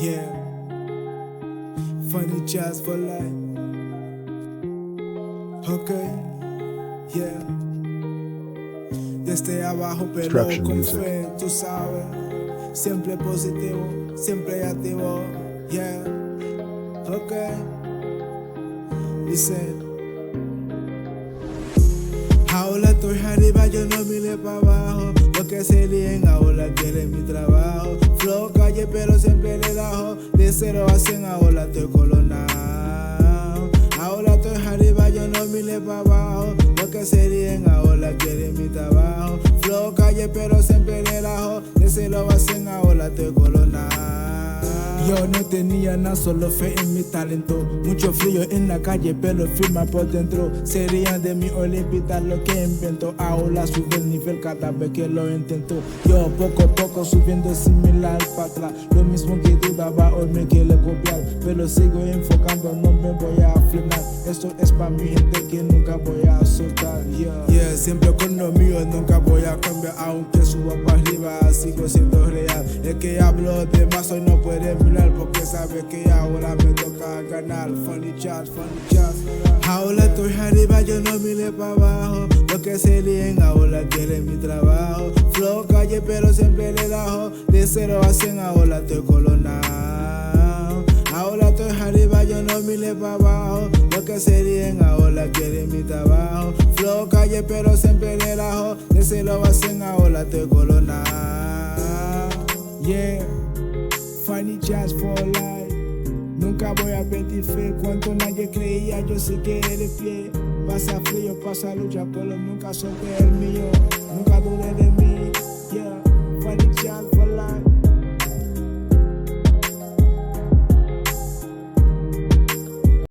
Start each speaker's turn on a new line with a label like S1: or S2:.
S1: Yeah, funny jazz for life. Okay, yeah. Desde abajo pero con fe, tú sabes. Siempre positivo, siempre activo. Yeah, okay. Listen. Ahora estoy arriba, yo no mire para abajo. Lo que se líen ahora quiere mi trabajo. Flow calle pero siempre le dajo. De 0 a 100 ahora estoy colonado. Ahora estoy arriba, yo no mire para abajo. Lo que se líen ahora quiere mi trabajo. Flow calle pero siempre le dajo. De 0 a 100 ahora estoy colonado. Yo no tenía nada, solo fe en mi talento. Mucho frío en la calle, pero firma por dentro. Serían de mi olímpica lo que invento. Ahora sube el nivel cada vez que lo intento. Yo poco a poco subiendo similar para atrás. Lo mismo que dudaba, hoy me quiere copiar. Pero sigo enfocando, no me voy a frenar. Esto es para mi gente que nunca voy a soltar. Yeah, siempre con lo mío, nunca voy a cambiar. Aunque suba para arriba, sigo siendo real. El que hablo de más hoy no puede mirar, porque sabe que ahora me toca ganar. Funny jazz. Ahora estoy arriba, yo no mire para abajo. Lo que se líen ahora quieren mi trabajo. Flow calle pero siempre le dajo. De 0 a 100 ahora estoy colonado. Ahora estoy arriba, yo no mire para abajo. Lo que se líen ahora quieren mi trabajo. Flow calle pero siempre le dajo. De 0 a 100 ahora estoy colonado. Yeah, funny jazz for life. Nunca voy a perder fe. Cuando nadie creía, yo sí que de pie. Pasa frío, pasa lucha, pero nunca solté el mío. Nunca dudé de mí.